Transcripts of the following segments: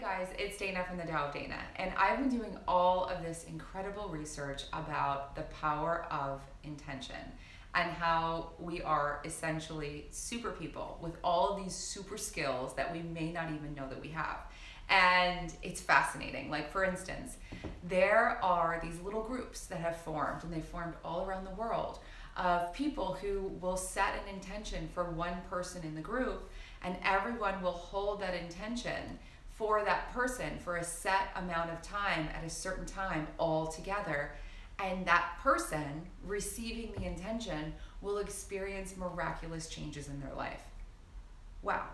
guys, it's Dana from the Tao of Dana, and I've been doing all of this incredible research about the power of intention and how we are essentially super people with all of these super skills that we may not even know that we have. And it's fascinating. Like, for instance, there are these little groups that have formed, and they've formed all around the world, of people who will set an intention for one person in the group, and everyone will hold that intention for that person for a set amount of time at a certain time all together. And that person receiving the intention will experience miraculous changes in their life. Wow.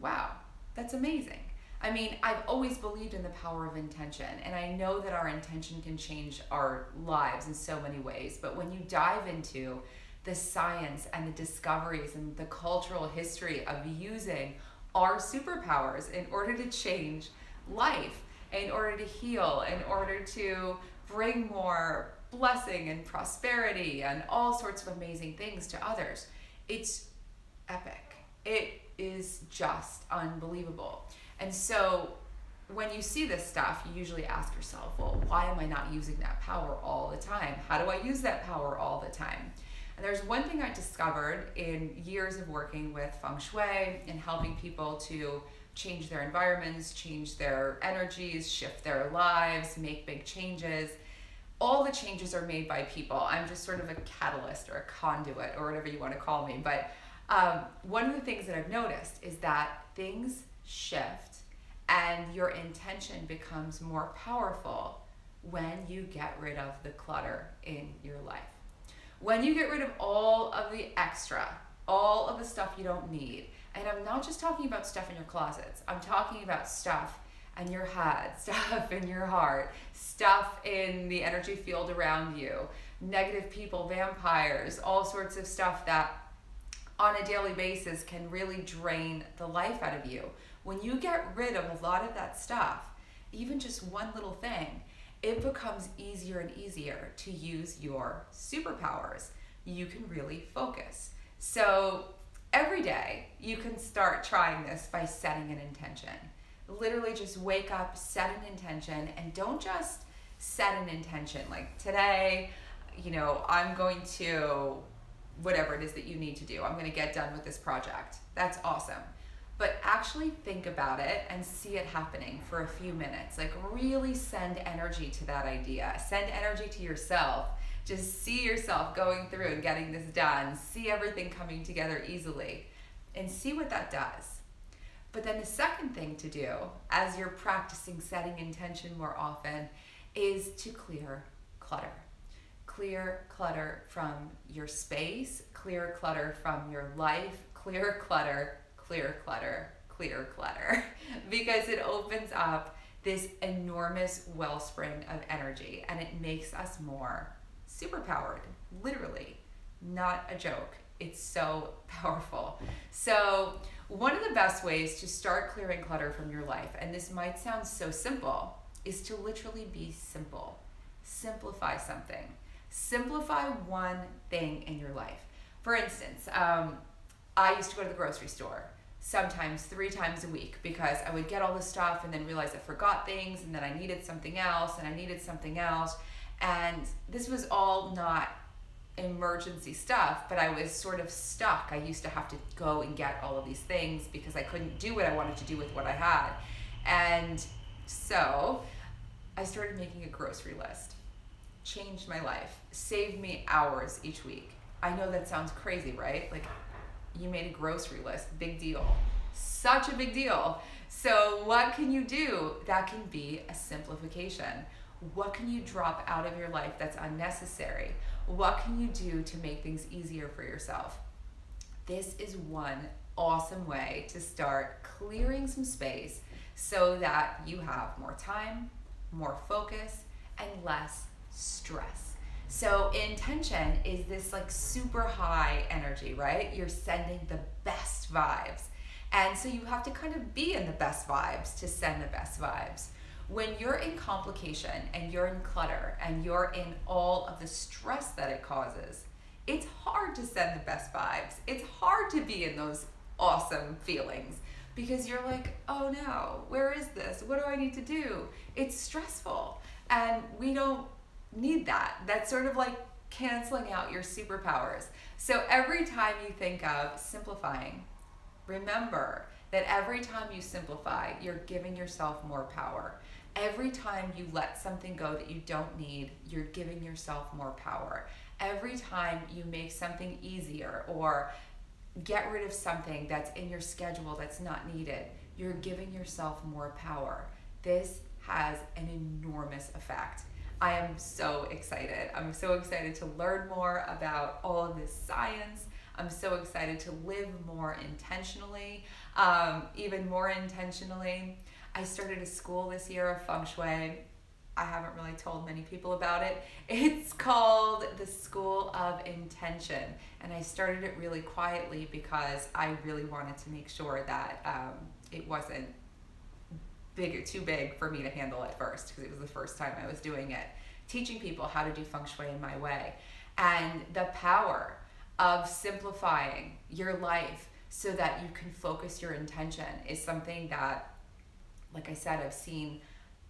Wow. That's amazing. I mean, I've always believed in the power of intention, and I know that our intention can change our lives in so many ways. But when you dive into the science and the discoveries and the cultural history of using our superpowers in order to change life, in order to heal, in order to bring more blessing and prosperity and all sorts of amazing things to others, it's epic. It is just unbelievable. And so when you see this stuff, you usually ask yourself, well, why am I not using that power all the time? How do I use that power all the time? And there's one thing I discovered in years of working with Feng Shui and helping people to change their environments, change their energies, shift their lives, make big changes. All the changes are made by people. I'm just sort of a catalyst or a conduit or whatever you want to call me. But one of the things that I've noticed is that things shift and your intention becomes more powerful when you get rid of the clutter in your life. When you get rid of all of the extra, all of the stuff you don't need. And I'm not just talking about stuff in your closets. I'm talking about stuff in your head, stuff in your heart, stuff in the energy field around you, negative people, vampires, all sorts of stuff that on a daily basis can really drain the life out of you. When you get rid of a lot of that stuff, even just one little thing, it becomes easier and easier to use your superpowers. You can really focus. So every day you can start trying this by setting an intention. Literally just wake up, set an intention, and don't just set an intention like today, I'm going to whatever it is that you need to do. I'm going to get done with this project. That's awesome. But actually think about it and see it happening for a few minutes. Like, really send energy to that idea. Send energy to yourself. Just see yourself going through and getting this done. See everything coming together easily and see what that does. But then the second thing to do as you're practicing setting intention more often is to clear clutter. Clear clutter from your space, clear clutter from your life, clear clutter, because it opens up this enormous wellspring of energy and it makes us more superpowered, literally, not a joke. It's so powerful. So one of the best ways to start clearing clutter from your life, and this might sound so simple, is to literally be simple. Simplify something. Simplify one thing in your life. For instance, I used to go to the grocery store sometimes 3 times a week because I would get all this stuff and then realize I forgot things and then I needed something else and I needed something else. And this was all not emergency stuff, but I was sort of stuck. I used to have to go and get all of these things because I couldn't do what I wanted to do with what I had. And so I started making a grocery list. Changed my life. Saved me hours each week. I know that sounds crazy, right? Like, you made a grocery list. Big deal. Such a big deal. So what can you do that can be a simplification? What can you drop out of your life that's unnecessary? What can you do to make things easier for yourself? This is one awesome way to start clearing some space so that you have more time, more focus, and less stress. So intention is this like super high energy, right? You're sending the best vibes. And so you have to kind of be in the best vibes to send the best vibes. When you're in complication and you're in clutter and you're in all of the stress that it causes, it's hard to send the best vibes. It's hard to be in those awesome feelings. because you're like, oh no, where is this? What do I need to do? It's stressful. And we don't need that. That's sort of like canceling out your superpowers. So every time you think of simplifying, remember that every time you simplify, you're giving yourself more power. Every time you let something go that you don't need, you're giving yourself more power. Every time you make something easier or get rid of something that's in your schedule that's not needed, you're giving yourself more power. This has an enormous effect. I am so excited. I'm so excited to learn more about all of this science. I'm so excited to live more intentionally, even more intentionally. I started a school this year of Feng Shui. I haven't really told many people about it. It's called the School of Intention. And I started it really quietly because I really wanted to make sure that it wasn't too big for me to handle at first, because it was the first time I was doing it. Teaching people how to do Feng Shui in my way. And the power of simplifying your life so that you can focus your intention is something that, like I said, I've seen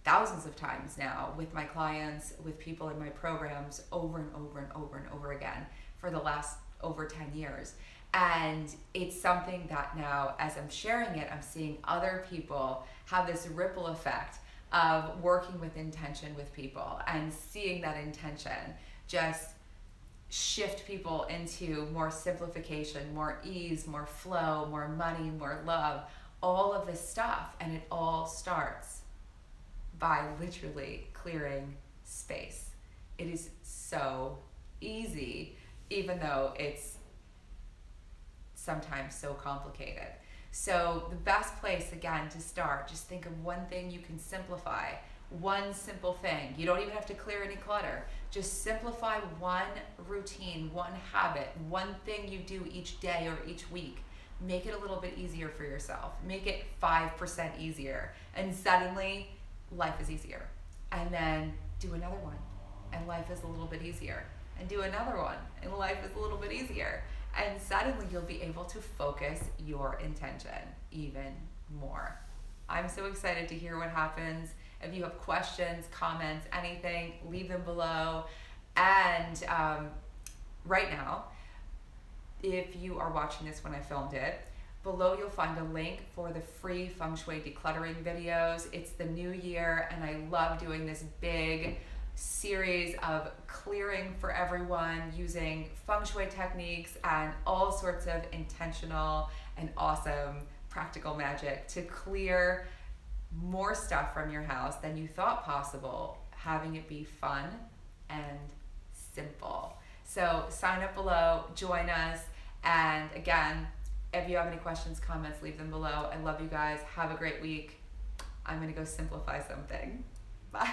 thousands of times now with my clients, with people in my programs over and over and over and over again for the last over 10 years. And it's something that now, as I'm sharing it, I'm seeing other people have this ripple effect of working with intention with people and seeing that intention just shift people into more simplification, more ease, more flow, more money, more love, all of this stuff. And it all starts by literally clearing space. It is so easy, even though it's sometimes so complicated. So the best place, again, to start, just think of one thing you can simplify, one simple thing. You don't even have to clear any clutter. Just simplify one routine, one habit, one thing you do each day or each week. Make it a little bit easier for yourself. Make it 5% easier. And suddenly, life is easier. And then do another one, and life is a little bit easier. And do another one, and life is a little bit easier. And suddenly you'll be able to focus your intention even more. I'm so excited to hear what happens. If you have questions, comments, anything, leave them below. And right now, if you are watching this when I filmed it, below you'll find a link for the free Feng Shui decluttering videos. It's the new year, and I love doing this big series of clearing for everyone using Feng Shui techniques and all sorts of intentional and awesome practical magic to clear more stuff from your house than you thought possible, having it be fun and simple. So sign up below, join us, and again, if you have any questions, comments, leave them below. I love you guys. Have a great week. I'm gonna go simplify something. Bye.